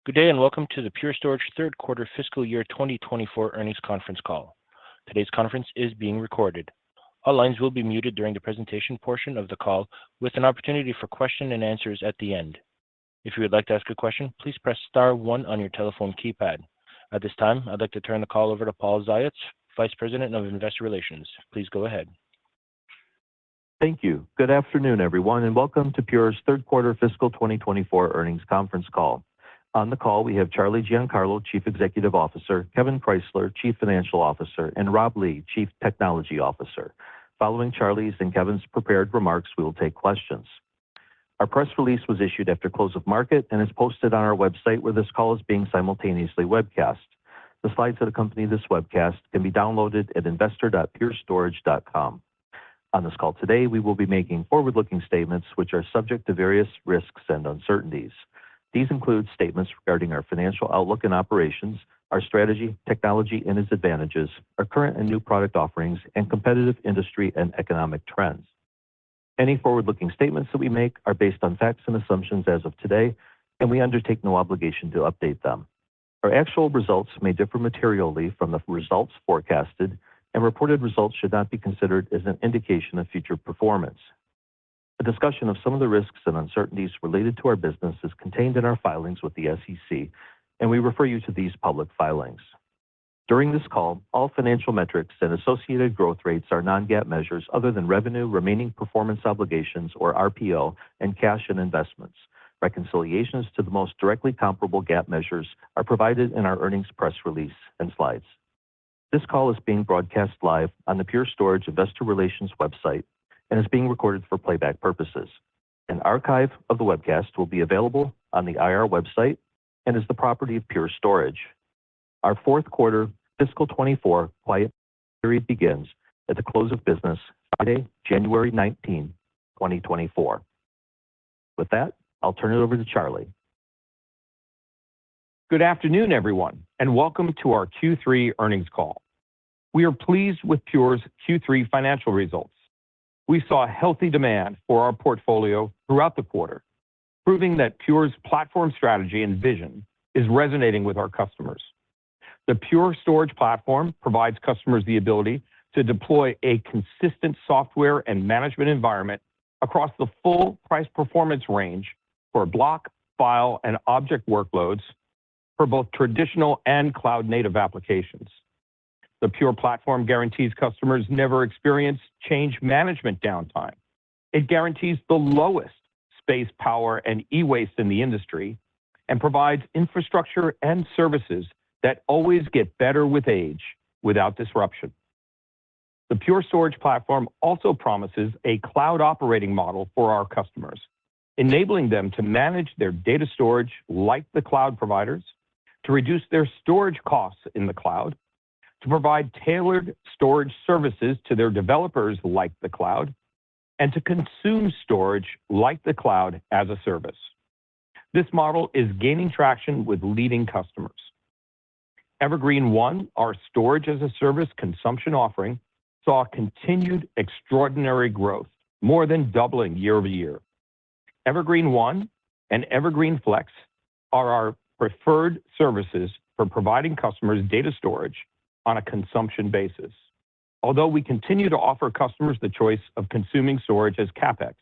Good day and welcome to the Pure Storage third quarter fiscal year 2024 earnings conference call. Today's conference is being recorded. All lines will be muted during the presentation portion of the call, with an opportunity for question and answers at the end. If you would like to ask a question, please press star 1 on your telephone keypad. At this time, I'd like to turn the call over to Paul Ziots, Vice President of Investor Relations. Please go ahead. Thank you. Good afternoon, everyone, and welcome to Pure's third quarter fiscal 2024 earnings conference call. On the call, we have Charlie Giancarlo, Chief Executive Officer, Kevin Kreisler, Chief Financial Officer, and Rob Lee, Chief Technology Officer. Following Charlie's and Kevin's prepared remarks, we will take questions. Our press release was issued after close of market and is posted on our website where this call is being simultaneously webcast. The slides that accompany this webcast can be downloaded at investor.purestorage.com. On this call today, we will be making forward-looking statements which are subject to various risks and uncertainties. These include statements regarding our financial outlook and operations, our strategy, technology and its advantages, our current and new product offerings, and competitive industry and economic trends. Any forward-looking statements that we make are based on facts and assumptions as of today, and we undertake no obligation to update them. Our actual results may differ materially from the results forecasted, and reported results should not be considered as an indication of future performance. A discussion of some of the risks and uncertainties related to our business is contained in our filings with the SEC, and we refer you to these public filings. During this call, all financial metrics and associated growth rates are non-GAAP measures other than revenue, remaining performance obligations, or RPO, and cash and investments. Reconciliations to the most directly comparable GAAP measures are provided in our earnings press release and slides. This call is being broadcast live on the Pure Storage Investor Relations website and is being recorded for playback purposes. An archive of the webcast will be available on the IR website and is the property of Pure Storage. Our fourth quarter fiscal 24 quiet period begins at the close of business Friday, January 19, 2024. With that, I'll turn it over to Charlie. Good afternoon, everyone, and welcome to our Q3 earnings call. We are pleased with Pure's Q3 financial results. We saw healthy demand for our portfolio throughout the quarter, proving that Pure's platform strategy and vision is resonating with our customers. The Pure Storage platform provides customers the ability to deploy a consistent software and management environment across the full price performance range for block, file, and object workloads for both traditional and cloud-native applications. The Pure platform guarantees customers never experience change management downtime. It guarantees the lowest space, power, and e-waste in the industry and provides infrastructure and services that always get better with age without disruption. The Pure Storage platform also promises a cloud operating model for our customers, enabling them to manage their data storage like the cloud providers, to reduce their storage costs in the cloud, to provide tailored storage services to their developers like the cloud, and to consume storage like the cloud as a service. This model is gaining traction with leading customers. Evergreen//One, our storage as a service consumption offering, saw continued extraordinary growth, more than doubling year over year. Evergreen//One and Evergreen//Flex are our preferred services for providing customers data storage on a consumption basis, although we continue to offer customers the choice of consuming storage as CapEx.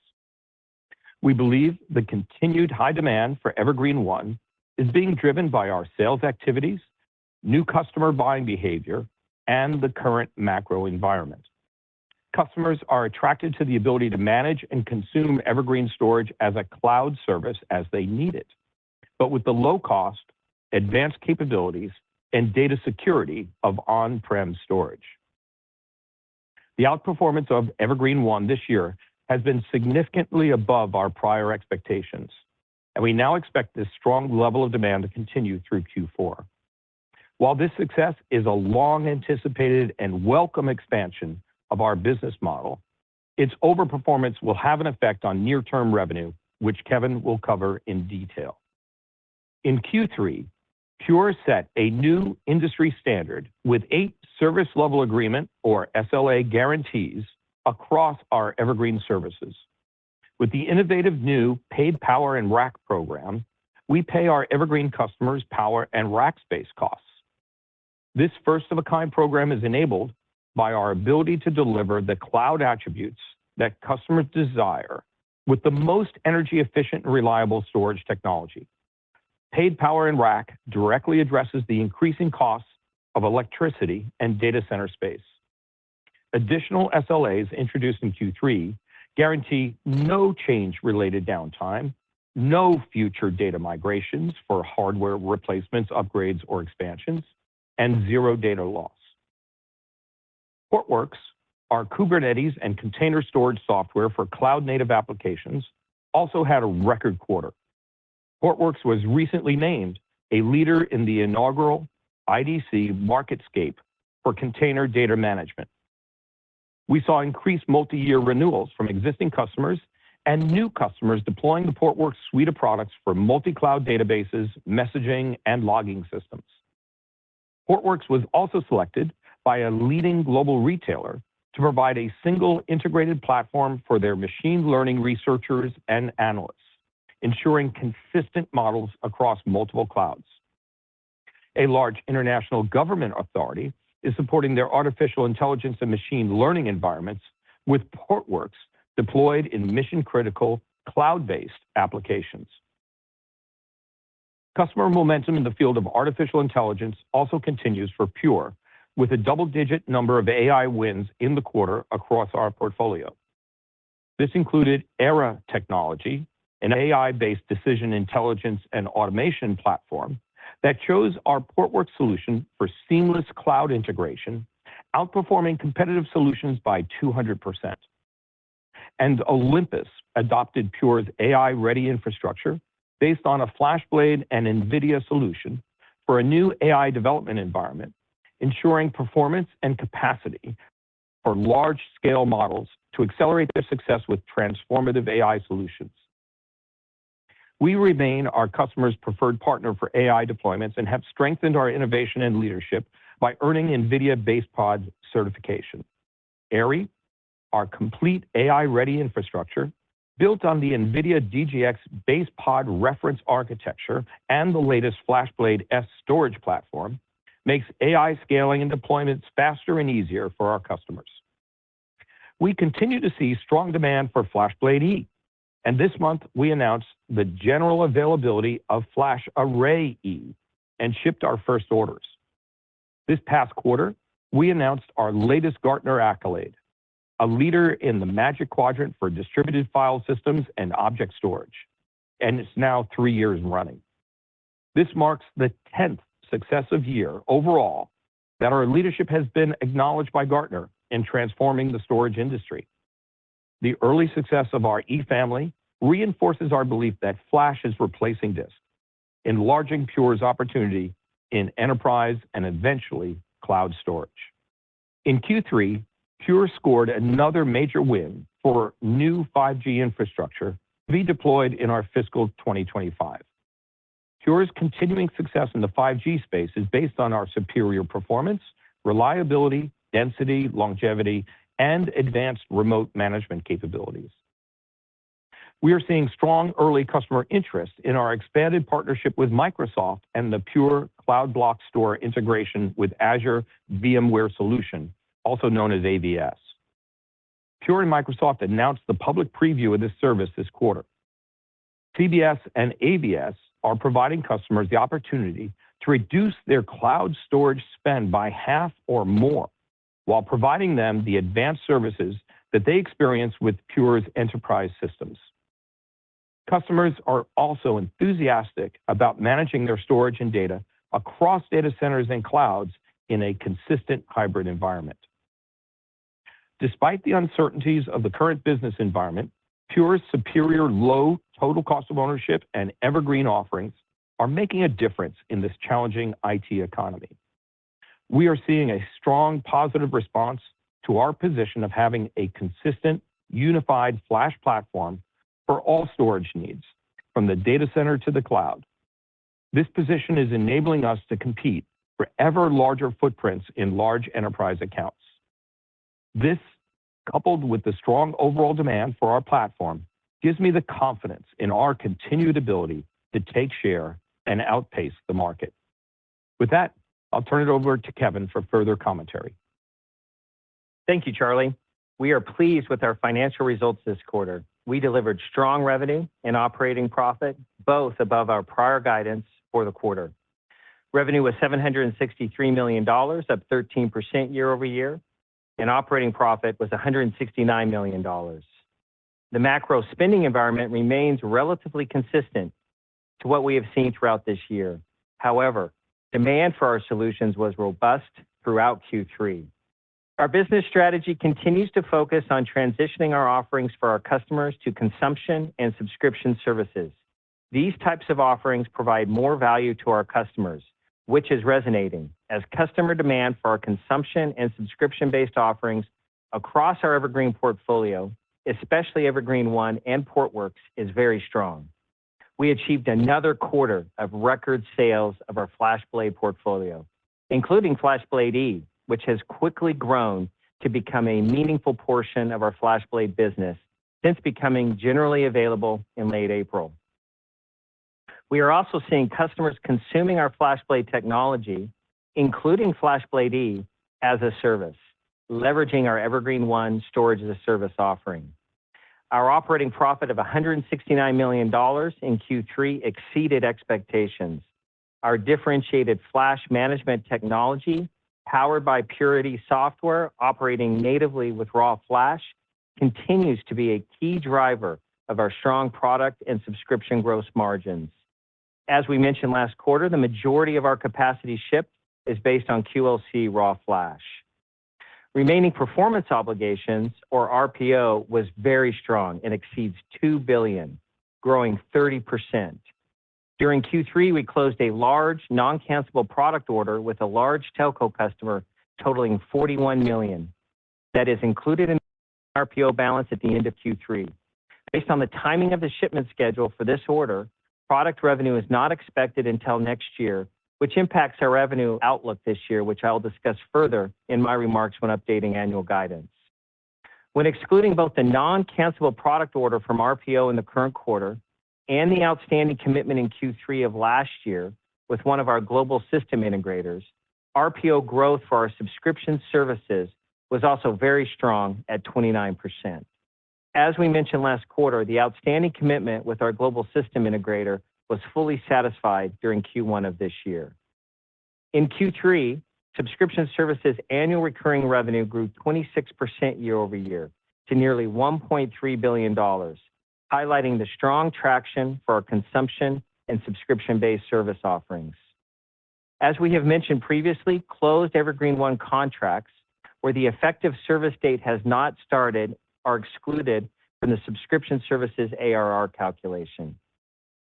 We believe the continued high demand for Evergreen//One is being driven by our sales activities, new customer buying behavior, and the current macro environment. Customers are attracted to the ability to manage and consume Evergreen storage as a cloud service as they need it, but with the low cost, advanced capabilities, and data security of on-prem storage. The outperformance of Evergreen//One this year has been significantly above our prior expectations, and we now expect this strong level of demand to continue through Q4. While this success is a long-anticipated and welcome expansion of our business model, its overperformance will have an effect on near-term revenue, which Kevin will cover in detail. In Q3, Pure set a new industry standard with 8 service level agreement, or SLA, guarantees across our Evergreen services. With the innovative new paid power and rack program, we pay our Evergreen customers power and rack space costs. This first-of-a-kind program is enabled by our ability to deliver the cloud attributes that customers desire with the most energy-efficient and reliable storage technology. Paid power and rack directly addresses the increasing costs of electricity and data center space. Additional SLAs introduced in Q3 guarantee no change-related downtime, no future data migrations for hardware replacements, upgrades, or expansions, and zero data loss. Portworx, our Kubernetes and container storage software for cloud-native applications, also had a record quarter. Portworx was recently named a leader in the inaugural IDC MarketScape for container data management. We saw increased multi-year renewals from existing customers and new customers deploying the Portworx suite of products for multi-cloud databases, messaging, and logging systems. Portworx was also selected by a leading global retailer to provide a single integrated platform for their machine learning researchers and analysts, ensuring consistent models across multiple clouds. A large international government authority is supporting their artificial intelligence and machine learning environments with Portworx deployed in mission-critical cloud-based applications. Customer momentum in the field of artificial intelligence also continues for Pure, with a double-digit number of AI wins in the quarter across our portfolio. This included Era Technology, an AI-based decision intelligence and automation platform that chose our Portworx solution for seamless cloud integration, outperforming competitive solutions by 200%. And Olympus adopted Pure's AI-ready infrastructure based on a FlashBlade and NVIDIA solution for a new AI development environment, ensuring performance and capacity for large-scale models to accelerate their success with transformative AI solutions. We remain our customers' preferred partner for AI deployments and have strengthened our innovation and leadership by earning NVIDIA BasePod certification. AIRI, our complete AI-ready infrastructure, built on the NVIDIA DGX BasePod reference architecture and the latest FlashBlade S storage platform, makes AI scaling and deployments faster and easier for our customers. We continue to see strong demand for FlashBlade E, and this month we announced the general availability of FlashArray E and shipped our first orders. This past quarter, we announced our latest Gartner accolade, a leader in the Magic Quadrant for distributed file systems and object storage, and it's now 3 years running. This marks the 10th successive year overall that our leadership has been acknowledged by Gartner in transforming the storage industry. The early success of our E family reinforces our belief that Flash is replacing disk, enlarging Pure's opportunity in enterprise and eventually cloud storage. In Q3, Pure scored another major win for new 5G infrastructure to be deployed in our fiscal 2025. Pure's continuing success in the 5G space is based on our superior performance, reliability, density, longevity, and advanced remote management capabilities. We are seeing strong early customer interest in our expanded partnership with Microsoft and the Pure Cloud Block Store integration with Azure VMware Solution, also known as AVS. Pure and Microsoft announced the public preview of this service this quarter. CBS and AVS are providing customers the opportunity to reduce their cloud storage spend by half or more, while providing them the advanced services that they experience with Pure's enterprise systems. Customers are also enthusiastic about managing their storage and data across data centers and clouds in a consistent hybrid environment. Despite the uncertainties of the current business environment, Pure's superior low total cost of ownership and Evergreen offerings are making a difference in this challenging IT economy. We are seeing a strong positive response to our position of having a consistent, unified Flash platform for all storage needs, from the data center to the cloud. This position is enabling us to compete for ever larger footprints in large enterprise accounts. This, coupled with the strong overall demand for our platform, gives me the confidence in our continued ability to take share and outpace the market. With that, I'll turn it over to Kevin for further commentary. Thank you, Charlie. We are pleased with our financial results this quarter. We delivered strong revenue and operating profit, both above our prior guidance for the quarter. Revenue was $763 million, up 13% year over year, and operating profit was $169 million. The macro spending environment remains relatively consistent to what we have seen throughout this year. However, demand for our solutions was robust throughout Q3. Our business strategy continues to focus on transitioning our offerings for our customers to consumption and subscription services. These types of offerings provide more value to our customers, which is resonating as customer demand for our consumption and subscription-based offerings across our Evergreen portfolio, especially Evergreen//One and Portworx, is very strong. We achieved another quarter of record sales of our FlashBlade portfolio, including FlashBlade//E, which has quickly grown to become a meaningful portion of our FlashBlade business since becoming generally available in late April. We are also seeing customers consuming our FlashBlade technology, including FlashBlade//E, as a service, leveraging our Evergreen//One storage as a service offering. Our operating profit of $169 million in Q3 exceeded expectations. Our differentiated flash management technology, powered by Purity software operating natively with raw flash, continues to be a key driver of our strong product and subscription gross margins. As we mentioned last quarter, the majority of our capacity shipped is based on QLC raw flash. Remaining performance obligations, or RPO, was very strong and exceeds $2 billion, growing 30%. During Q3, we closed a large non-cancelable product order with a large telco customer totaling $41 million. That is included in the RPO balance at the end of Q3. Based on the timing of the shipment schedule for this order, product revenue is not expected until next year, which impacts our revenue outlook this year, which I'll discuss further in my remarks when updating annual guidance. When excluding both the non-cancelable product order from RPO in the current quarter and the outstanding commitment in Q3 of last year with one of our global system integrators, RPO growth for our subscription services was also very strong at 29%. As we mentioned last quarter, the outstanding commitment with our global system integrator was fully satisfied during Q1 of this year. In Q3, subscription services annual recurring revenue grew 26% year over year to nearly $1.3 billion, highlighting the strong traction for our consumption and subscription-based service offerings. As we have mentioned previously, closed Evergreen//One contracts where the effective service date has not started are excluded from the subscription services ARR calculation.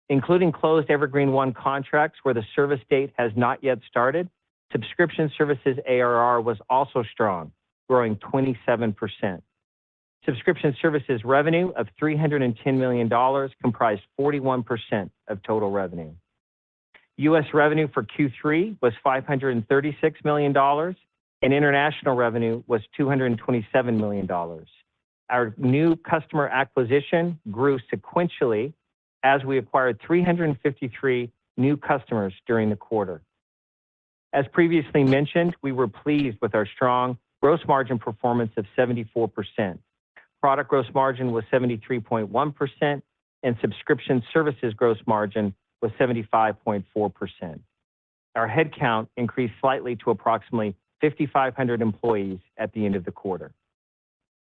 Including closed Evergreen//One contracts where the service date has not yet started, subscription services ARR was also strong, growing 27%. Subscription services revenue of $310 million comprised 41% of total revenue. U.S. revenue for Q3 was $536 million, and international revenue was $227 million. Our new customer acquisition grew sequentially as we acquired 353 new customers during the quarter. As previously mentioned, we were pleased with our strong gross margin performance of 74%. Product gross margin was 73.1%, and subscription services gross margin was 75.4%. Our headcount increased slightly to approximately 5,500 employees at the end of the quarter.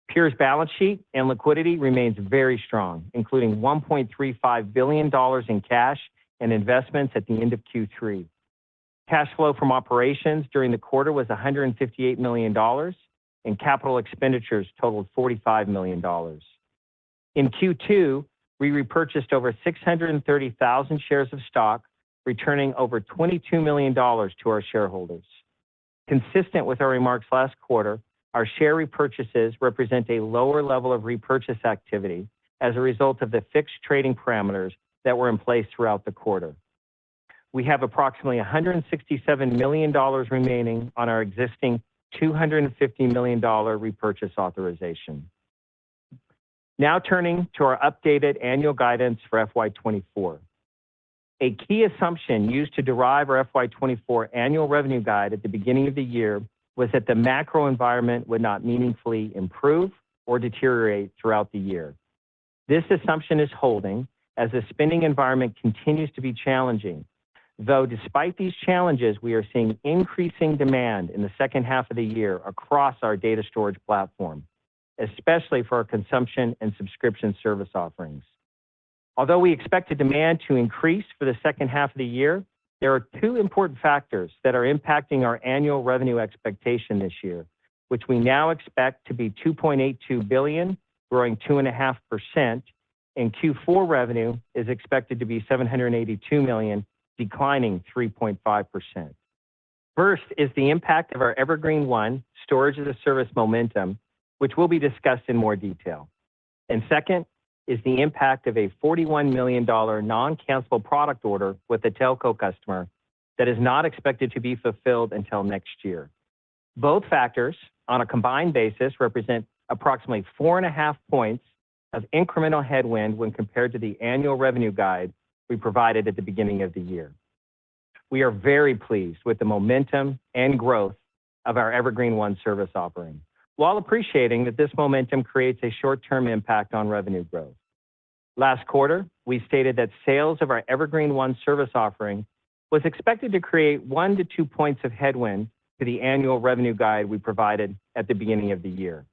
Pure's balance sheet and liquidity remains very strong, including $1.35 billion in cash and investments at the end of Q3. Cash flow from operations during the quarter was $158 million, and capital expenditures totaled $45 million. In Q2, we repurchased over 630,000 shares of stock, returning over $22 million to our shareholders. Consistent with our remarks last quarter, our share repurchases represent a lower level of repurchase activity as a result of the fixed trading parameters that were in place throughout the quarter. We have approximately $167 million remaining on our existing $250 million repurchase authorization. Now turning to our updated annual guidance for FY24. A key assumption used to derive our FY24 annual revenue guide at the beginning of the year was that the macro environment would not meaningfully improve or deteriorate throughout the year. This assumption is holding as the spending environment continues to be challenging. Though despite these challenges, we are seeing increasing demand in the second half of the year across our data storage platform, especially for our consumption and subscription service offerings. Although we expect the demand to increase for the second half of the year, there are two important factors that are impacting our annual revenue expectation this year, which we now expect to be $2.82 billion, growing 2.5%, and Q4 revenue is expected to be $782 million, declining 3.5%. First is the impact of our Evergreen//One storage as a service momentum, which will be discussed in more detail. And second is the impact of a $41 million non-cancelable product order with a telco customer that is not expected to be fulfilled until next year. Both factors, on a combined basis, represent approximately 4.5 points of incremental headwind when compared to the annual revenue guide we provided at the beginning of the year. We are very pleased with the momentum and growth of our Evergreen//One service offering, while appreciating that this momentum creates a short-term impact on revenue growth. Last quarter, we stated that sales of our Evergreen//One service offering was expected to create 1 to 2 points of headwind to the annual revenue guide we provided at the beginning of the year.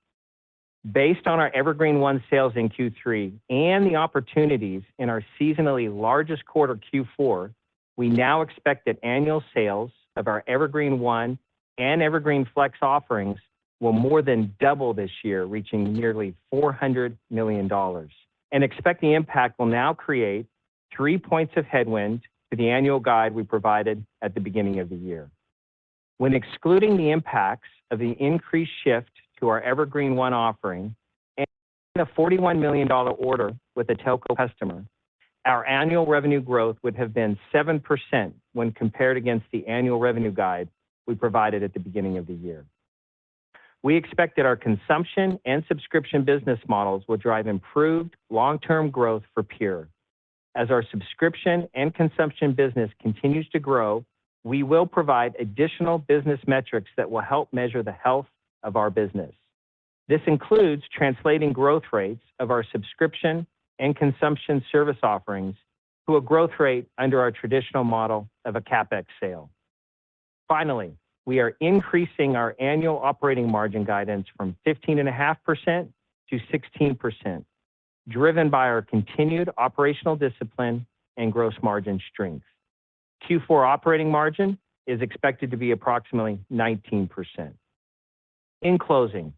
Based on our Evergreen//One sales in Q3 and the opportunities in our seasonally largest quarter, Q4, we now expect that annual sales of our Evergreen//One and Evergreen//Flex offerings will more than double this year, reaching nearly $400 million, and expect the impact will now create 3 points of headwind to the annual guide we provided at the beginning of the year. When excluding the impacts of the increased shift to our Evergreen//One offering and a $41 million order with a telco customer, our annual revenue growth would have been 7% when compared against the annual revenue guide we provided at the beginning of the year. We expect that our consumption and subscription business models will drive improved long-term growth for Pure. As our subscription and consumption business continues to grow, we will provide additional business metrics that will help measure the health of our business. This includes translating growth rates of our subscription and consumption service offerings to a growth rate under our traditional model of a CapEx sale. Finally, we are increasing our annual operating margin guidance from 15.5% to 16%, driven by our continued operational discipline and gross margin strength. Q4 operating margin is expected to be approximately 19%. In closing,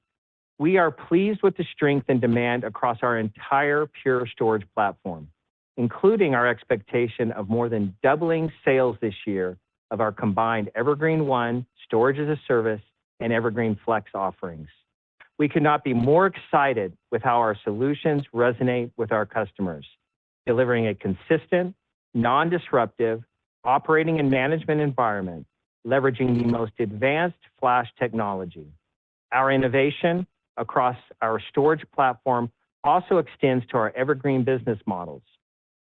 we are pleased with the strength and demand across our entire Pure Storage platform, including our expectation of more than doubling sales this year of our combined Evergreen//One, storage as a service, and Evergreen//Flex offerings. We could not be more excited with how our solutions resonate with our customers, delivering a consistent, non-disruptive operating and management environment, leveraging the most advanced flash technology. Our innovation across our storage platform also extends to our Evergreen business models,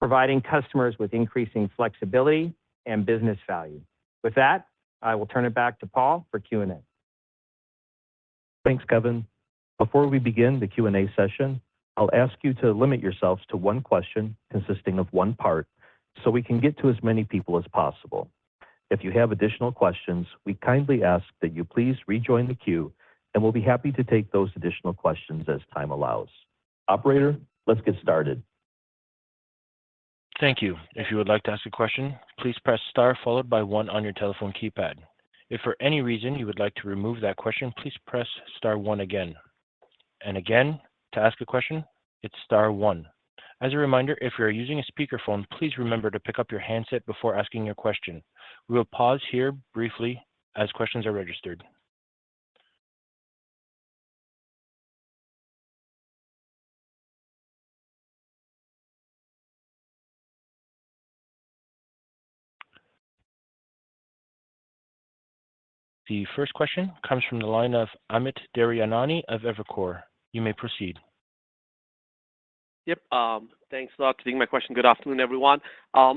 providing customers with increasing flexibility and business value. With that, I will turn it back to Paul for Q&A. Thanks, Kevin. Before we begin the Q&A session, I'll ask you to limit yourselves to one question consisting of one part so we can get to as many people as possible. If you have additional questions, we kindly ask that you please rejoin the queue, and we'll be happy to take those additional questions as time allows. Operator, let's get started. Thank you. If you would like to ask a question, please press star followed by 1 on your telephone keypad. If for any reason you would like to remove that question, please press star 1 again. And again, to ask a question, it's star 1. As a reminder, if you're using a speakerphone, please remember to pick up your handset before asking your question. We will pause here briefly as questions are registered. The first question comes from the line of Amit Daryanani of Evercore. You may proceed. Yep. Thanks a lot for taking my question. Good afternoon, everyone. I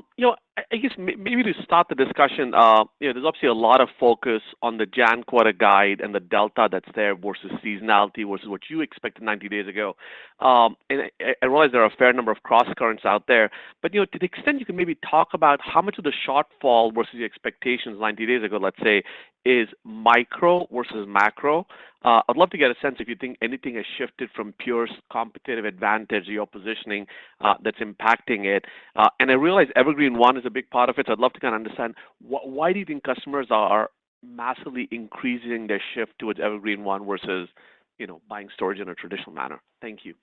guess maybe to start the discussion, there's obviously a lot of focus on the Jan quarter guide and the delta that's there versus seasonality versus what you expected 90 days ago. And I realize there are a fair number of cross currents out there, but to the extent you can maybe talk about how much of the shortfall versus your expectations 90 days ago, let's say, is micro versus macro. I'd love to get a sense if you think anything has shifted from Pure's competitive advantage, your positioning that's impacting it. And I realize Evergreen One is a big part of it. So I'd love to kind of understand why do you think customers are massively increasing their shift towards Evergreen One versus buying storage in a traditional manner? Thank you.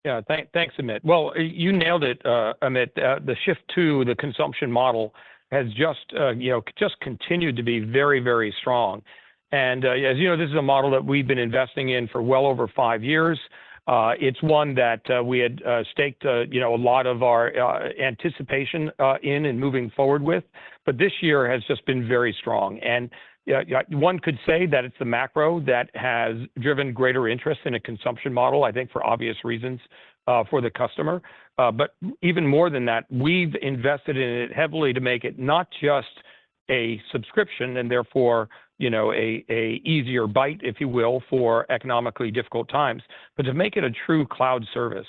Yeah, thanks, Amit. Well, you nailed it, Amit. The shift to the consumption model has just continued to be very, very strong. And as you know, this is a model that we've been investing in for well over 5 years. It's one that we had staked a lot of our anticipation in and moving forward with, but this year has just been very strong. And one could say that it's the macro that has driven greater interest in a consumption model, I think for obvious reasons for the customer. But even more than that, we've invested in it heavily to make it not just a subscription and therefore a easier bite, if you will, for economically difficult times, but to make it a true cloud service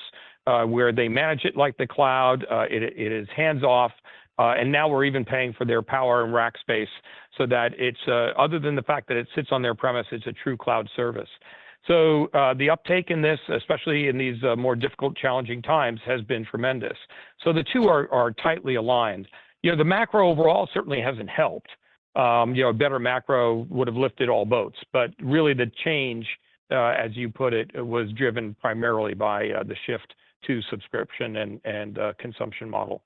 where they manage it like the cloud. It is hands off. And now we're even paying for their power and rack space so that it's, other than the fact that it sits on their premise, it's a true cloud service. So the uptake in this, especially in these more difficult, challenging times, has been tremendous. So the two are tightly aligned. The macro overall certainly hasn't helped. A better macro would have lifted all boats, but really the change, as you put it, was driven primarily by the shift to subscription and consumption model.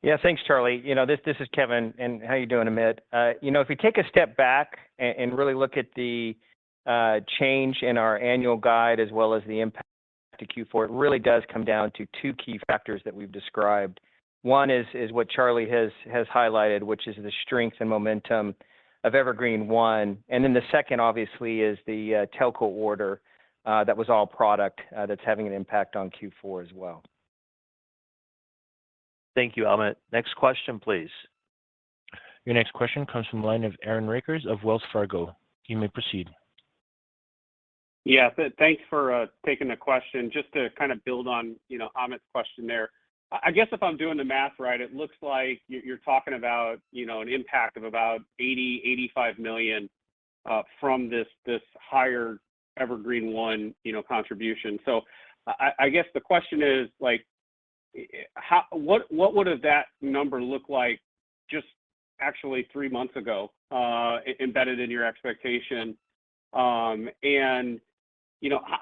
Yeah, thanks, Charlie. This is Kevin, and how you doing, Amit? If we take a step back and really look at the change in our annual guide as well as the impact to Q4, it really does come down to two key factors that we've described. One is what Charlie has highlighted, which is the strength and momentum of Evergreen One. And then the second, obviously, is the telco order that was all product that's having an impact on Q4 as well. Thank you, Amit. Next question, please. Your next question comes from the line of Aaron Rakers of Wells Fargo. You may proceed. Yeah, thanks for taking the question. Just to kind of build on, Amit's question there. I guess if I'm doing the math right, it looks like you're talking about, an impact of about $85 million from this higher Evergreen One, contribution. So I guess the question is what would have that number look like just actually 3 months ago, embedded in your expectation? And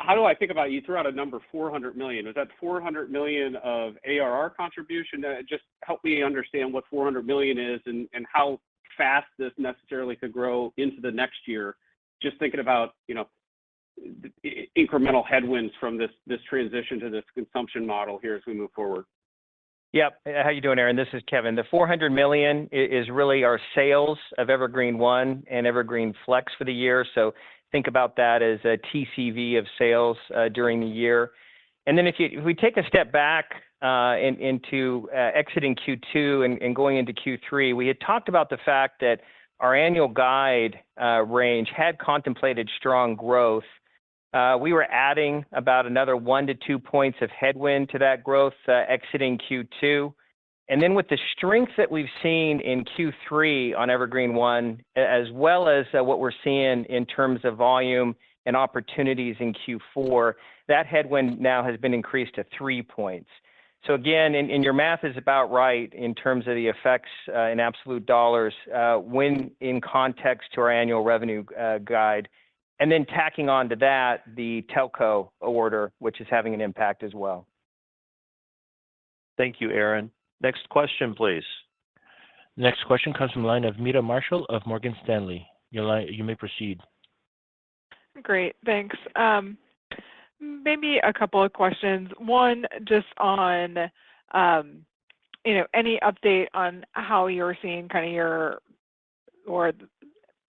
how do I think about, you threw out a number, $400 million. Is that $400 million of ARR contribution? Just help me understand what $400 million is and how fast this necessarily could grow into the next year. Just thinking about, incremental headwinds from this transition to this consumption model here as we move forward. Yep. How you doing, Aaron? This is Kevin. The $400 million is really our sales of Evergreen One and Evergreen Flex for the year. So think about that as a TCV of sales during the year. And then if we take a step back into exiting Q2 and going into Q3, we had talked about the fact that our annual guide range had contemplated strong growth. We were adding about another 1 to 2 points of headwind to that growth exiting Q2. And then with the strength that we've seen in Q3 on Evergreen One, as well as what we're seeing in terms of volume and opportunities in Q4, that headwind now has been increased to 3 points. So again, and your math is about right in terms of the effects in absolute dollars when in context to our annual revenue guide. And then tacking on to that, the telco order, which is having an impact as well. Thank you, Aaron. Next question, please. Next question comes from the line of Meta Marshall of Morgan Stanley. You may proceed. Great, thanks. Maybe a couple of questions. One, just on, any update on how you're seeing kind of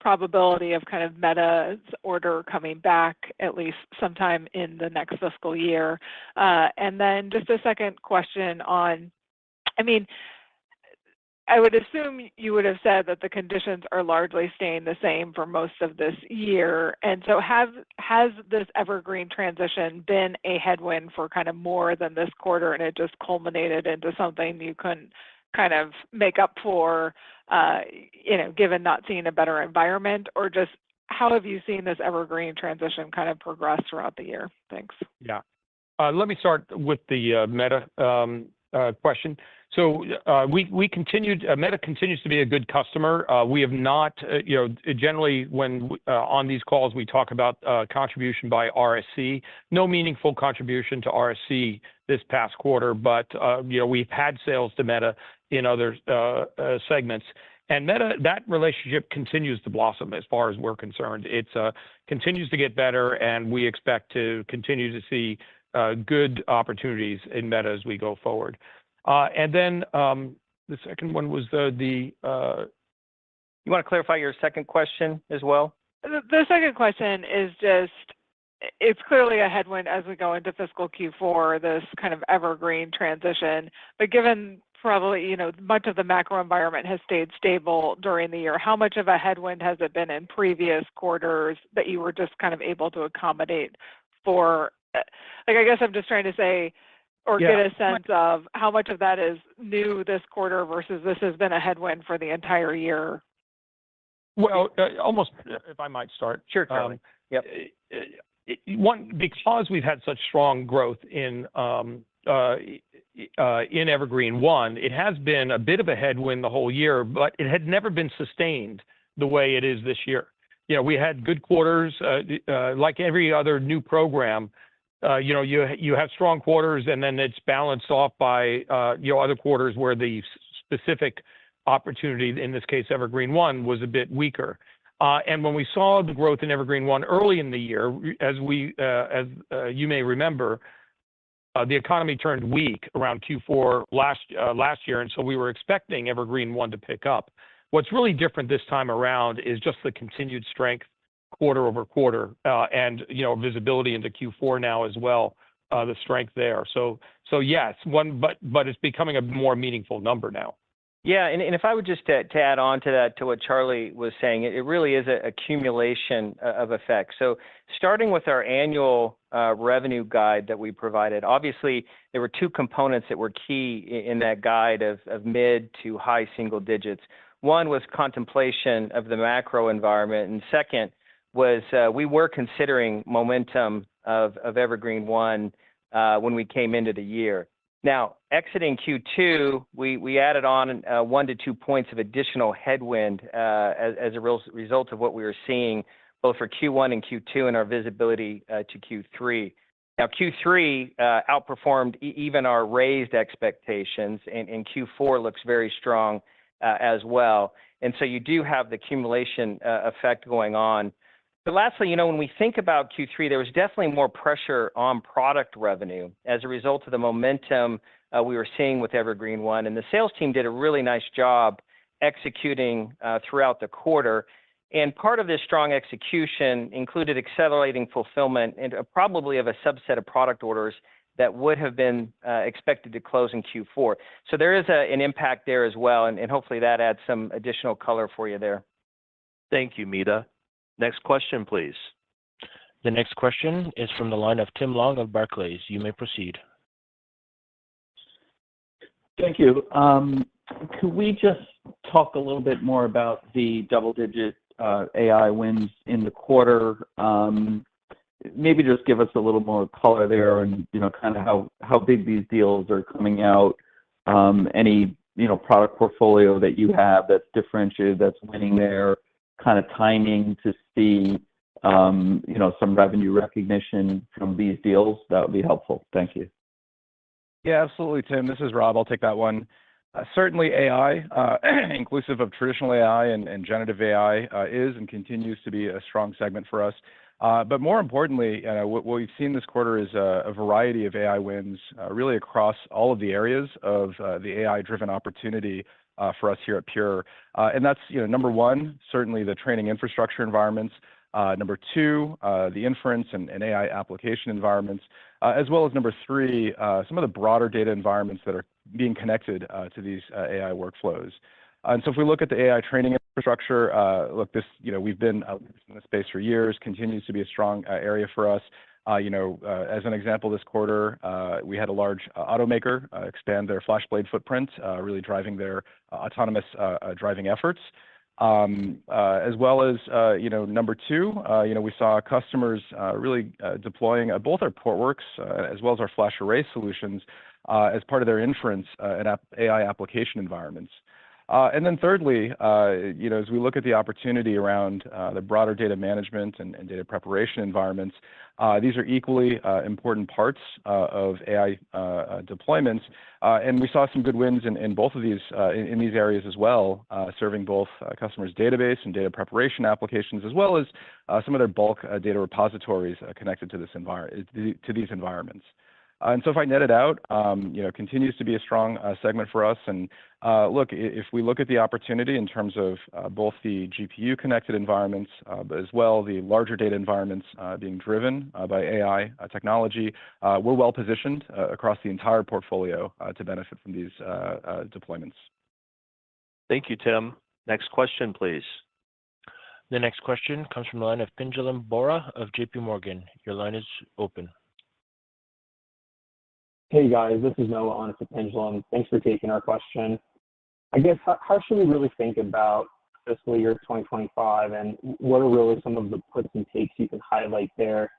probability of kind of Meta's order coming back at least sometime in the next fiscal year? And then just a second question on, I mean, I would assume you would have said that the conditions are largely staying the same for most of this year. And so has this evergreen transition been a headwind for kind of more than this quarter, and it just culminated into something you couldn't kind of make up for, given not seeing a better environment? Or just how have you seen this evergreen transition kind of progress throughout the year? Thanks. Yeah. Let me start with the Meta question. So we continued. Meta continues to be a good customer. We have not, generally when on these calls we talk about contribution by RSC. No meaningful contribution to RSC this past quarter, but we've had sales to Meta in other segments. And Meta, that relationship continues to blossom as far as we're concerned. It continues to get better, and we expect to continue to see good opportunities in Meta as we go forward. And then the second one was the You want to clarify your second question as well? The second question is just, it's clearly a headwind as we go into fiscal Q4, this kind of evergreen transition. But given probably, much of the macro environment has stayed stable during the year, how much of a headwind has it been in previous quarters that you were just kind of able to accommodate for? Like, I guess I'm just trying to say, or get a sense of how much of that is new this quarter versus this has been a headwind for the entire year. Well, almost, if I might start. Sure, Charlie. Yep. Because we've had such strong growth in Evergreen One, it has been a bit of a headwind the whole year, but it had never been sustained the way it is this year. We had good quarters, like every other new program. You have strong quarters, and then it's balanced off by other quarters where the specific opportunity, in this case Evergreen One, was a bit weaker. And when we saw the growth in Evergreen One early in the year, as you may remember, the economy turned weak around Q4 last year, and so we were expecting Evergreen One to pick up. What's really different this time around is just the continued strength quarter over quarter, and visibility into Q4 now as well. The strength there. So yes, but it's becoming a more meaningful number now. Yeah, and if I would just to add on to that, to what Charlie was saying, it really is an accumulation of effects. So starting with our annual revenue guide that we provided, obviously there were two components that were key in that guide of mid to high single digits. One was contemplation of the macro environment, and second was we were considering momentum of Evergreen One when we came into the year. Now, exiting Q2, we added on 1 to 2 points of additional headwind as a result of what we were seeing both for Q1 and Q2 and our visibility to Q3. Now, Q3 outperformed even our raised expectations, and Q4 looks very strong as well. And so you do have the accumulation effect going on. But lastly, when we think about Q3, there was definitely more pressure on product revenue as a result of the momentum we were seeing with Evergreen One. And the sales team did a really nice job executing throughout the quarter. And part of this strong execution included accelerating fulfillment and probably of a subset of product orders that would have been expected to close in Q4. So there is an impact there as well, and hopefully that adds some additional color for you there. Thank you, Meta. Next question, please. The next question is from the line of Tim Long of Barclays. You may proceed. Thank you. Could we just talk a little bit more about the double-digit AI wins in the quarter? Maybe just give us a little more color there and, kind of how big these deals are coming out. Any, product portfolio that you have that's differentiated, that's winning there, kind of timing to see, some revenue recognition from these deals, that would be helpful. Thank you. Yeah, absolutely, Tim. This is Rob. I'll take that one. Certainly AI, inclusive of traditional AI and generative AI, is and continues to be a strong segment for us. But more importantly, what we've seen this quarter is a variety of AI wins, really across all of the areas of the AI-driven opportunity for us here at Pure. And that's, number one, certainly the training infrastructure environments. Number two, the inference and AI application environments, as well as number three, some of the broader data environments that are being connected to these AI workflows. And so if we look at the AI training infrastructure, look, this, we've been in the space for years, continues to be a strong area for us. As an example, this quarter, we had a large automaker expand their FlashBlade footprint, really driving their autonomous driving efforts. As well as, number two, we saw customers really deploying both our Portworx as well as our FlashArray solutions as part of their inference and AI application environments. And then thirdly, as we look at the opportunity around the broader data management and data preparation environments, these are equally important parts of AI deployments. And we saw some good wins in both of these in these areas as well, serving both customers' database and data preparation applications, as well as some of their bulk data repositories connected to these environments. And so if I net it out, continues to be a strong segment for us. And look, if we look at the opportunity in terms of both the GPU connected environments, but as well the larger data environments being driven by AI technology, we're well positioned across the entire portfolio to benefit from these deployments. Thank you, Tim. Next question, please. The next question comes from the line of Pinjalim Bora of JP Morgan. Your line is open. Hey guys, this is Noah on for Pendulum. Thanks for taking our question. I guess, how should we really think about fiscal year 2025, and what are really some of the puts and takes you can highlight there,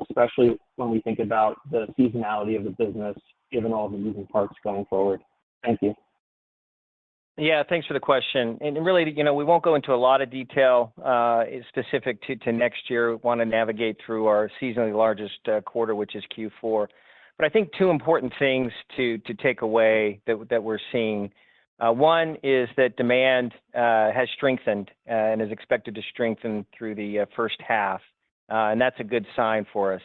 especially when we think about the seasonality of the business, given all the moving parts going forward? Thank you. Yeah, thanks for the question. And really, we won't go into a lot of detail specific to next year. We want to navigate through our seasonally largest quarter, which is Q4. But I think two important things to take away that we're seeing. One is that demand has strengthened and is expected to strengthen through the first half, and that's a good sign for us.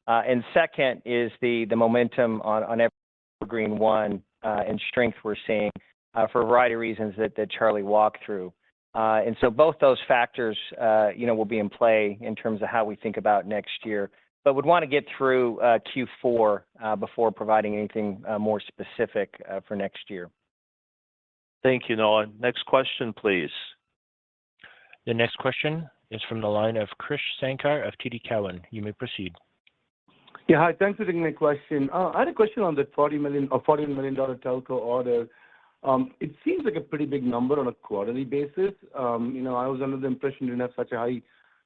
And second is the momentum on Evergreen//One and strength we're seeing for a variety of reasons that Charlie walked through. And so both those factors, will be in play in terms of how we think about next year. But would want to get through Q4 before providing anything more specific for next year. Thank you, Noah. Next question, please. The next question is from the line of Krish Sankar of TD Cowen. You may proceed. Yeah, hi. Thanks for taking my question. I had a question on the $40 million telco order. It seems like a pretty big number on a quarterly basis. I was under the impression you didn't have such a high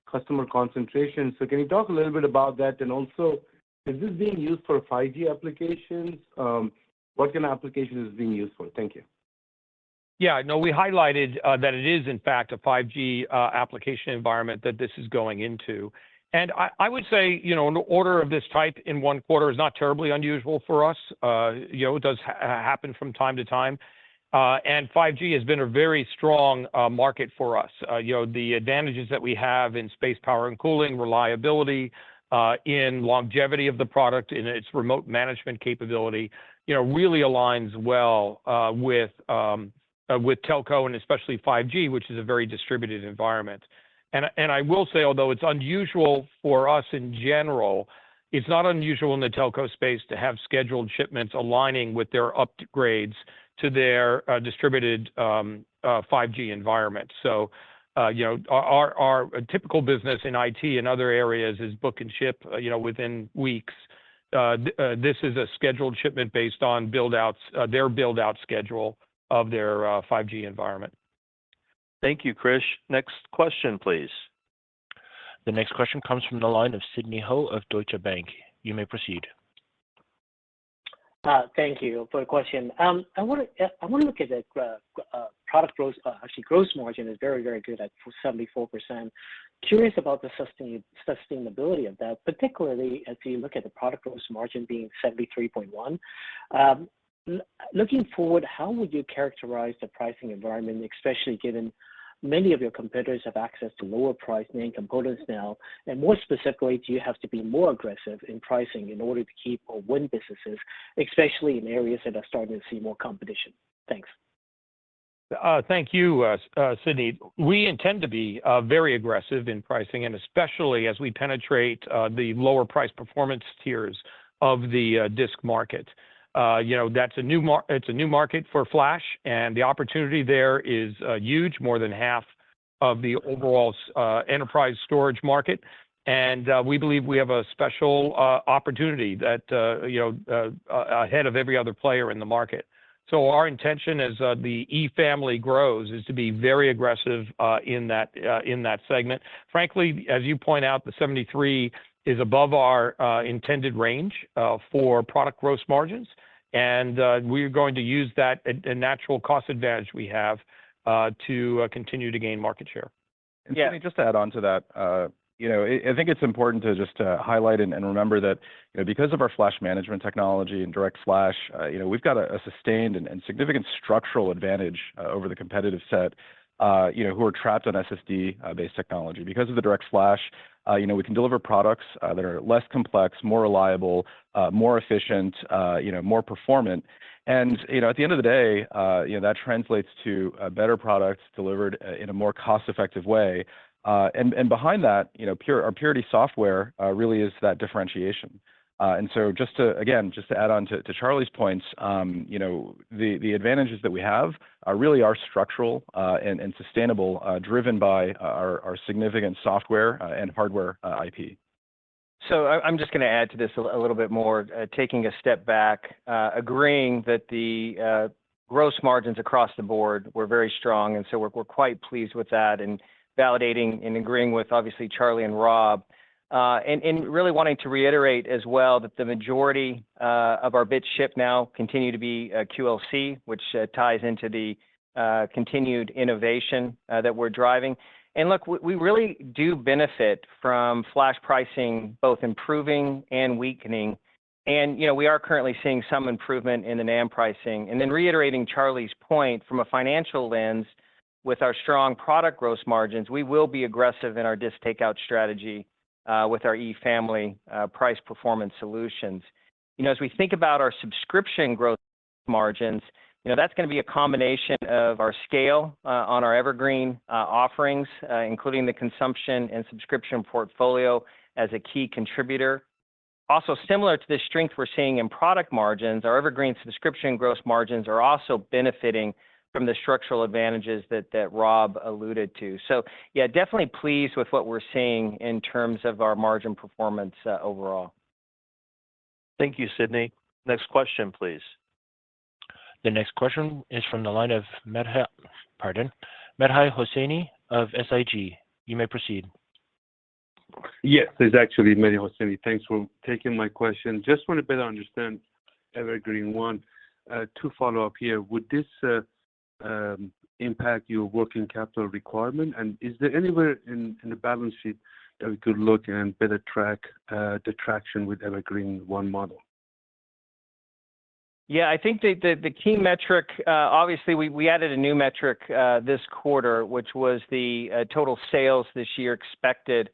customer concentration. So can you talk a little bit about that? And also, is this being used for 5G applications? What kind of application is it being used for? Thank you. Yeah, no, we highlighted that it is, in fact, a 5G application environment that this is going into. And I would say, an order of this type in one quarter is not terribly unusual for us. It does happen from time to time. And 5G has been a very strong market for us. The advantages that we have in space, power, and cooling, reliability, in longevity of the product, in its remote management capability, really aligns well with telco and especially 5G, which is a very distributed environment. And I will say, although it's unusual for us in general, it's not unusual in the telco space to have scheduled shipments aligning with their upgrades to their distributed 5G environment. So, our typical business in IT and other areas is book and ship, within weeks. This is a scheduled shipment based on their build-out schedule of their 5G environment. Thank you, Krish. Next question, please. The next question comes from the line of Sidney Ho of Deutsche Bank. You may proceed. Thank you for the question. I want to look at the product growth. Actually, gross margin is very, very good at 74%. Curious about the sustainability of that, particularly as you look at the product gross margin being 73.1. Looking forward, how would you characterize the pricing environment, especially given many of your competitors have access to lower price main components now? And more specifically, do you have to be more aggressive in pricing in order to keep or win businesses, especially in areas that are starting to see more competition? Thanks. Thank you, Sydney. We intend to be very aggressive in pricing, and especially as we penetrate the lower price performance tiers of the disk market. That's a new market for Flash, and the opportunity there is huge, more than half of the overall enterprise storage market. And we believe we have a special opportunity that ahead of every other player in the market. So our intention as the E family grows is to be very aggressive in that segment. Frankly, as you point out, the 73 is above our intended range for product gross margins, and we're going to use that a natural cost advantage we have to continue to gain market share. And Sydney, just to add on to that, I think it's important to just highlight and remember that because of our flash management technology and direct flash, we've got a sustained and significant structural advantage over the competitive set, who are trapped on SSD-based technology. Because of the direct flash, we can deliver products that are less complex, more reliable, more efficient, more performant. And at the end of the day, that translates to better products delivered in a more cost-effective way. And behind that, our Purity software really is that differentiation. And so just to add on to Charlie's points, the advantages that we have are structural and sustainable, driven by our significant software and hardware IP. So I'm just going to add to this a little bit more, taking a step back, agreeing that the gross margins across the board were very strong, and so we're quite pleased with that, and validating and agreeing with, obviously, Charlie and Rob, and really wanting to reiterate as well that the majority of our bits shipped now continue to be QLC, which ties into the continued innovation that we're driving. And look, we really do benefit from flash pricing both improving and weakening. And, we are currently seeing some improvement in the NAND pricing. And then reiterating Charlie's point, from a financial lens, with our strong product gross margins, we will be aggressive in our disk takeout strategy with our E family price performance solutions. As we think about our subscription growth margins, that's going to be a combination of our scale on our Evergreen offerings, including the consumption and subscription portfolio as a key contributor. Also, similar to the strength we're seeing in product margins, our Evergreen subscription gross margins are also benefiting from the structural advantages that Rob alluded to. So, yeah, definitely pleased with what we're seeing in terms of our margin performance overall. Thank you, Sydney. Next question, please. The next question is from the line of Mehdi Hosseini of SIG. You may proceed. Yes, it's actually Mehdi Hosseini. Thanks for taking my question. Just want to better understand Evergreen One. To follow up here, would this impact your working capital requirement? And is there anywhere in the balance sheet that we could look and better track the traction with Evergreen One model? Yeah, I think the key metric, obviously, we added a new metric this quarter, which was the total sales this year expected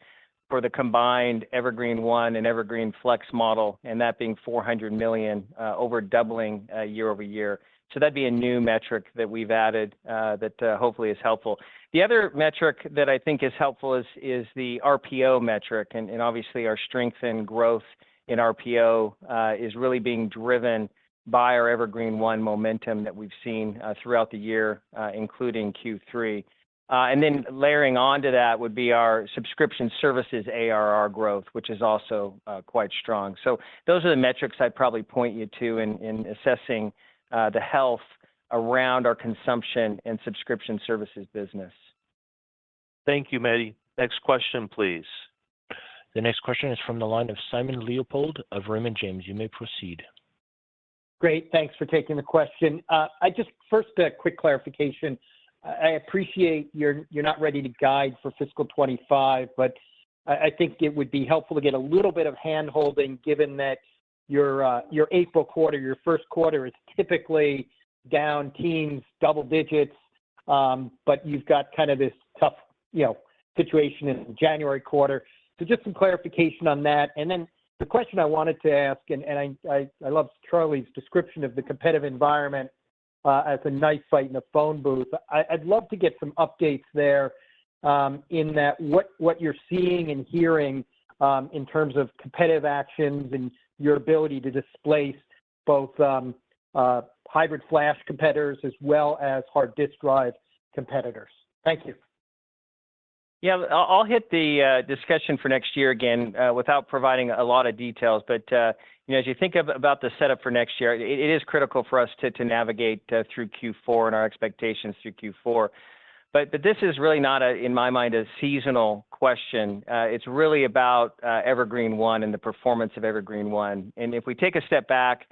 for the combined Evergreen One and Evergreen Flex model, and that being $400 million, over doubling year over year. So that'd be a new metric that we've added that hopefully is helpful. The other metric that I think is helpful is the RPO metric, and obviously our strength and growth in RPO is really being driven by our Evergreen One momentum that we've seen throughout the year, including Q3. And then layering onto that would be our subscription services ARR growth, which is also quite strong. So those are the metrics I'd probably point you to in assessing the health around our consumption and subscription services business. Thank you, Mehdi. Next question, please. The next question is from the line of Simon Leopold of Raymond James. You may proceed. Great. Thanks for taking the question. First, a quick clarification. I appreciate you're not ready to guide for fiscal 25, but I think it would be helpful to get a little bit of hand-holding, given that your April quarter, your first quarter, is typically down teens, double digits, but you've got kind of this tough, situation in the January quarter. So just some clarification on that. And then the question I wanted to ask, and I love Charlie's description of the competitive environment. as a knife fight in a phone booth. I'd love to get some updates there, in that what you're seeing and hearing, in terms of competitive actions and your ability to displace both hybrid flash competitors as well as hard disk drive competitors. Thank you. Yeah, I'll hit the discussion for next year again without providing a lot of details. But as you think about the setup for next year, it is critical for us to navigate through Q4 and our expectations through Q4. But this is really not, in my mind, a seasonal question. It's really about Evergreen One and the performance of Evergreen One. And if we take a step back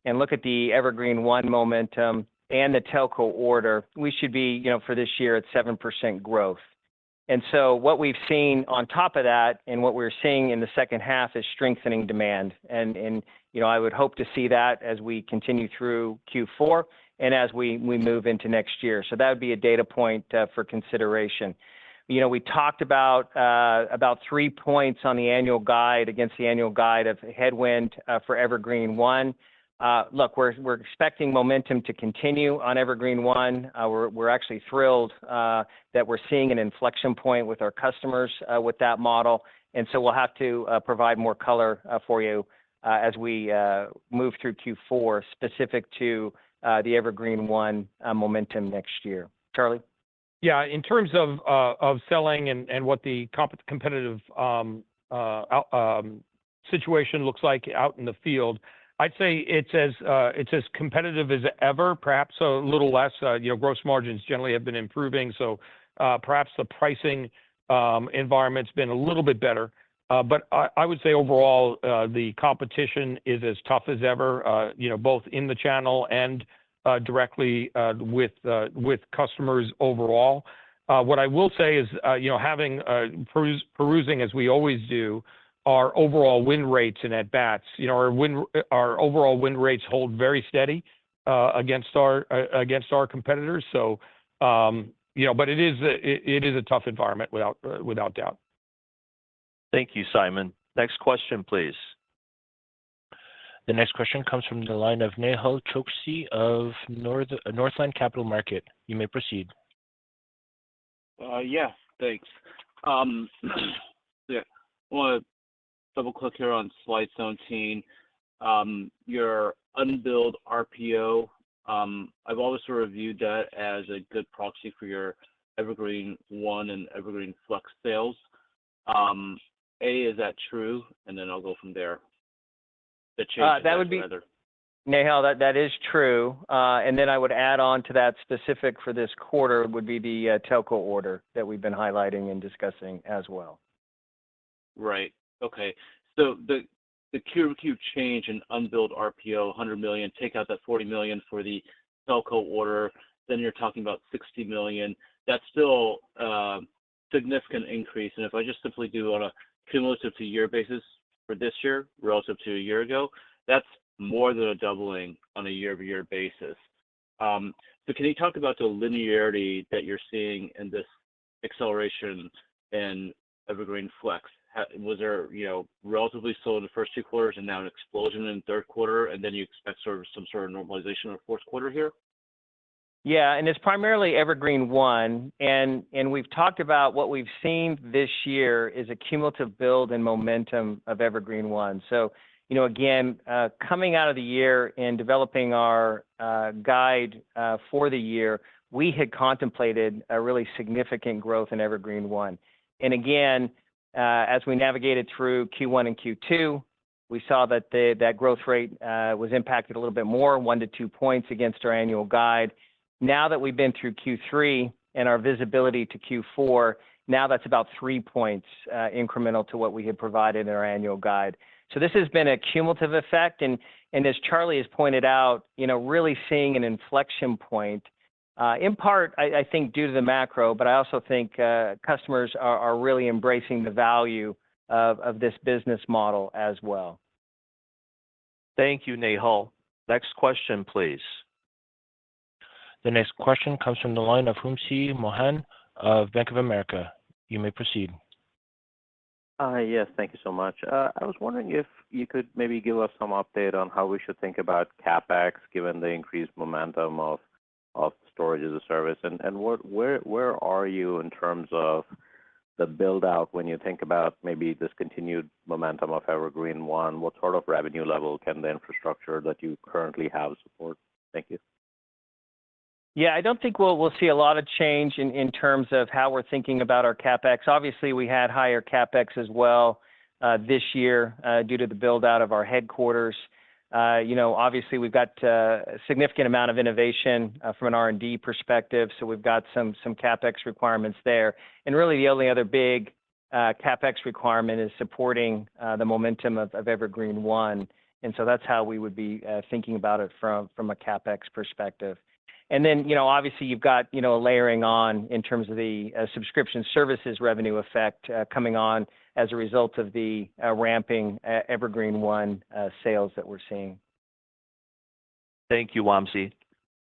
and look at the Evergreen One momentum and the telco order, we should be, for this year at 7% growth. And so what we've seen on top of that and what we're seeing in the second half is strengthening demand. And I would hope to see that as we continue through Q4 and as we move into next year. So that would be a data point for consideration. We talked about 3 points on the annual guide against the annual guide of headwind for Evergreen One. Look, we're expecting momentum to continue on Evergreen One. We're actually thrilled that we're seeing an inflection point with our customers with that model. And so we'll have to provide more color for you as we move through Q4 specific to the Evergreen One momentum next year. Charlie? Yeah, in terms of selling and what the competitive situation looks like out in the field, I'd say it's as competitive as ever, perhaps a little less. Gross margins generally have been improving, so perhaps the pricing environment's been a little bit better. But I would say overall, the competition is as tough as ever, both in the channel and directly with customers overall. What I will say is, having perusing as we always do, our overall win rates and at bats, our overall win rates hold very steady against our competitors. So, but it is a tough environment without doubt. Thank you, Simon. Next question, please. The next question comes from the line of Nehal Chokshi of Northland Capital Markets. You may proceed. Yeah, thanks. Yeah, I want to double click here on slide 17. Your unbilled RPO, I've always sort of viewed that as a good proxy for your Evergreen One and Evergreen Flex sales. Is that true? And then I'll go from there. The change that would be rather. Nehal, that is true. And then I would add on to that specific for this quarter would be the telco order that we've been highlighting and discussing as well. Right. Okay. So the Q-over-Q change in unbilled RPO, $100 million, take out that $40 million for the telco order, then you're talking about $60 million. That's still a significant increase. And if I just simply do on a cumulative to year basis for this year relative to a year ago, that's more than a doubling on a year-over-year basis. So can you talk about the linearity that you're seeing in this acceleration in Evergreen Flex? Was there, relatively slow in the first 2 quarters and now an explosion in the third quarter, and then you expect some sort of normalization in the fourth quarter here? Yeah, and it's primarily Evergreen One, and we've talked about what we've seen this year is a cumulative build and momentum of Evergreen One. So, again, coming out of the year and developing our guide for the year, we had contemplated a really significant growth in Evergreen One. And again, as we navigated through Q1 and Q2, we saw that that growth rate was impacted a little bit more, 1 to 2 points against our annual guide. Now that we've been through Q3 and our visibility to Q4, now that's about 3 points incremental to what we had provided in our annual guide. So this has been a cumulative effect. And as Charlie has pointed out, really seeing an inflection point, in part, I think due to the macro, but I also think customers are really embracing the value of this business model as well. Thank you, Nehal. Next question, please. The next question comes from the line of Wamsi Mohan of Bank of America. You may proceed. Yes, thank you so much. I was wondering if you could maybe give us some update on how we should think about CapEx, given the increased momentum of of storage as a service? And where are you in terms of the build-out when you think about maybe this continued momentum of Evergreen//One? What sort of revenue level can the infrastructure that you currently have support? Thank you. Yeah, I don't think we'll see a lot of change in terms of how we're thinking about our CapEx. Obviously, we had higher CapEx as well this year due to the build-out of our headquarters. Obviously, we've got a significant amount of innovation from an R&D perspective, so we've got some CapEx requirements there. And really, the only other big CapEx requirement is supporting the momentum of Evergreen//One. And so that's how we would be thinking about it from a CapEx perspective. And then, obviously, you've got, a layering on in terms of the subscription services revenue effect coming on as a result of the ramping Evergreen//One sales that we're seeing. Thank you, Wamsi.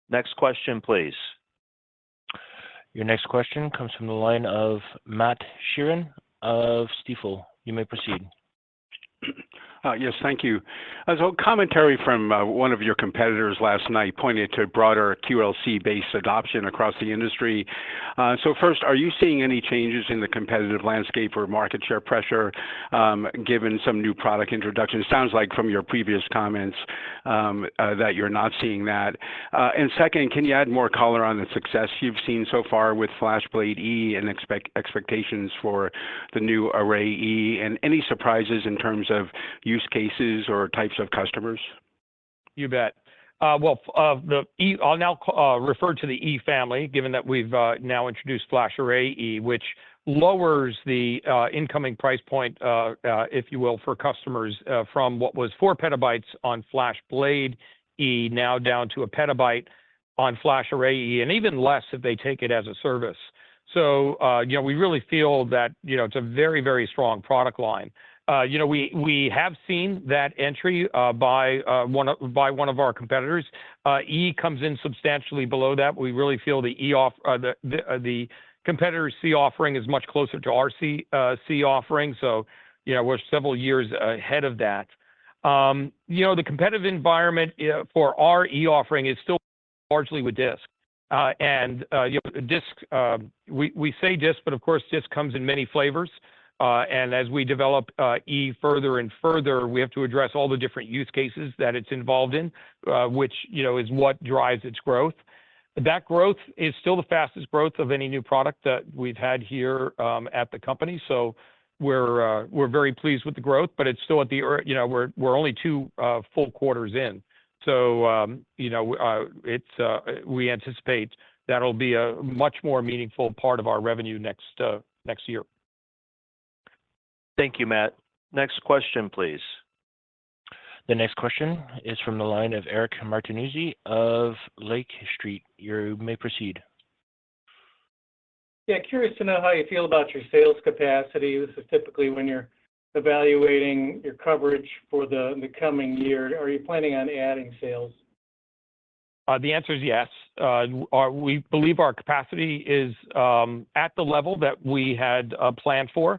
Next question, please. Your next question comes from the line of Matt Sheerin of Stifel. You may proceed. Yes, thank you. So commentary from one of your competitors last night pointed to broader QLC-based adoption across the industry. So first, are you seeing any changes in the competitive landscape or market share pressure given some new product introductions? Sounds like from your previous comments that you're not seeing that. And second, can you add more color on the success you've seen so far with FlashBlade//E and expectations for the new Array//E, and any surprises in terms of use cases or types of customers? You bet. The E, I'll now refer to the E family, given that we've now introduced FlashArray//E, which lowers the incoming price point, if you will, for customers from what was 4 petabytes on FlashBlade//E now down to a petabyte on FlashArray//E, and even less if they take it as a service. So, we really feel that, it's a very, very strong product line. We have seen that entry by one of our competitors. E comes in substantially below that. We really feel the the competitor's C offering is much closer to our C offering. So, we're several years ahead of that. The competitive environment for our E offering is still largely with disk. Disk, we say disk, but of course, disk comes in many flavors. And as we develop E further and further, we have to address all the different use cases that it's involved in, which, is what drives its growth. That growth is still the fastest growth of any new product that we've had here at the company. So we're very pleased with the growth, but it's still at the, we're only 2 full quarters in. So, we anticipate that'll be a much more meaningful part of our revenue next year. Thank you, Matt. Next question, please. The next question is from the line of Eric Martinuzzi of Lake Street. You may proceed. Yeah, curious to know how you feel about your sales capacity. This is typically when you're evaluating your coverage for the coming year. Are you planning on adding sales? The answer is yes. We believe our capacity is at the level that we had planned for.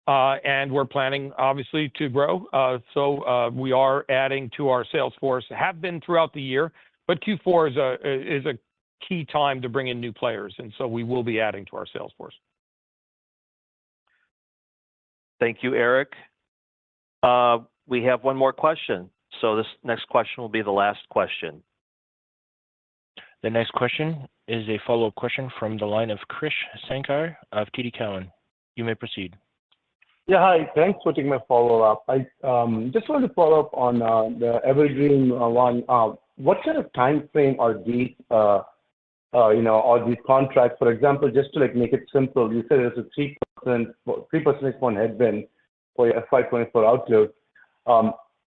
And we're planning, obviously, to grow. So we are adding to our sales force, have been throughout the year, but Q4 is a key time to bring in new players, and so we will be adding to our sales force. Thank you, Eric. We have one more question. So this next question will be the last question. The next question is a follow-up question from the line of Krish Sankar of TD Cowen. You may proceed. Yeah, hi. Thanks for taking my follow-up. I just wanted to follow up on the Evergreen//One. What kind of time frame are these, are these contracts? For example, just to make it simple, you said there's a 3 percentage point headwind for your FY24 outlook.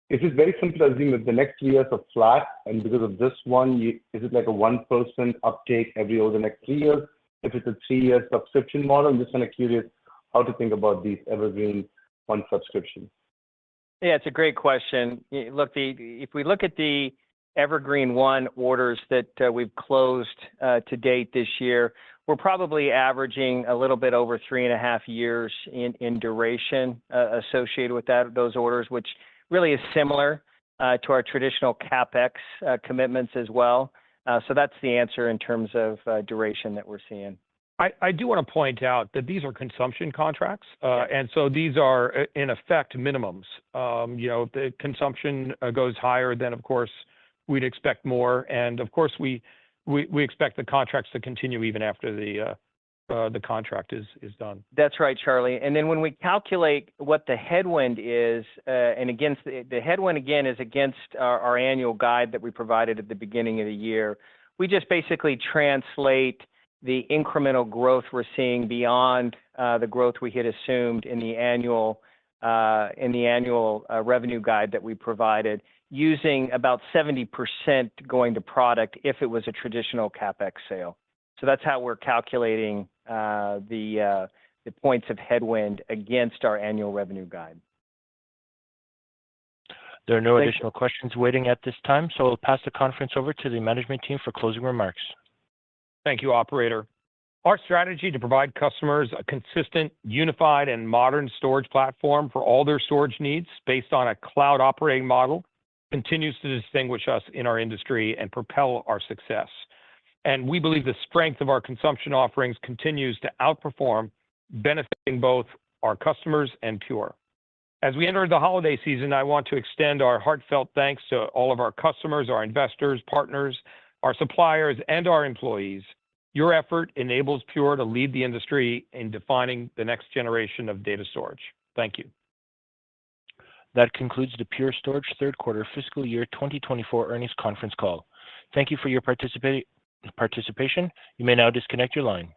Is it very simple to assume that the next 3 years are flat, and because of this one, is it like a 1% uptake over the next 3 years? If it's a 3-year subscription model, I'm just kind of curious how to think about these Evergreen//One subscriptions. Yeah, it's a great question. Look, if we look at the Evergreen//One orders that we've closed to date this year, we're probably averaging a little bit over 3.5 years in duration associated with those orders, which really is similar to our traditional CapEx commitments as well. So that's the answer in terms of duration that we're seeing. I do want to point out that these are consumption contracts, and so these are, in effect, minimums. If the consumption goes higher, then, of course, we'd expect more. And, of course, we expect the contracts to continue even after the contract is done. That's right, Charlie. And then when we calculate what the headwind is, and against the headwind, again, is against our annual guide that we provided at the beginning of the year, we just basically translate the incremental growth we're seeing beyond the growth we had assumed in the annual revenue guide that we provided, using about 70% going to product if it was a traditional CapEx sale. So that's how we're calculating the points of headwind against our annual revenue guide. There are no additional questions waiting at this time, so I'll pass the conference over to the management team for closing remarks. Thank you, operator. Our strategy to provide customers a consistent, unified, and modern storage platform for all their storage needs based on a cloud operating model continues to distinguish us in our industry and propel our success. And we believe the strength of our consumption offerings continues to outperform, benefiting both our customers and Pure. As we enter the holiday season, I want to extend our heartfelt thanks to all of our customers, our investors, partners, our suppliers, and our employees. Your effort enables Pure to lead the industry in defining the next generation of data storage. Thank you. That concludes the Pure Storage third quarter fiscal year 2024 earnings conference call. Thank you for your participation. You may now disconnect your line.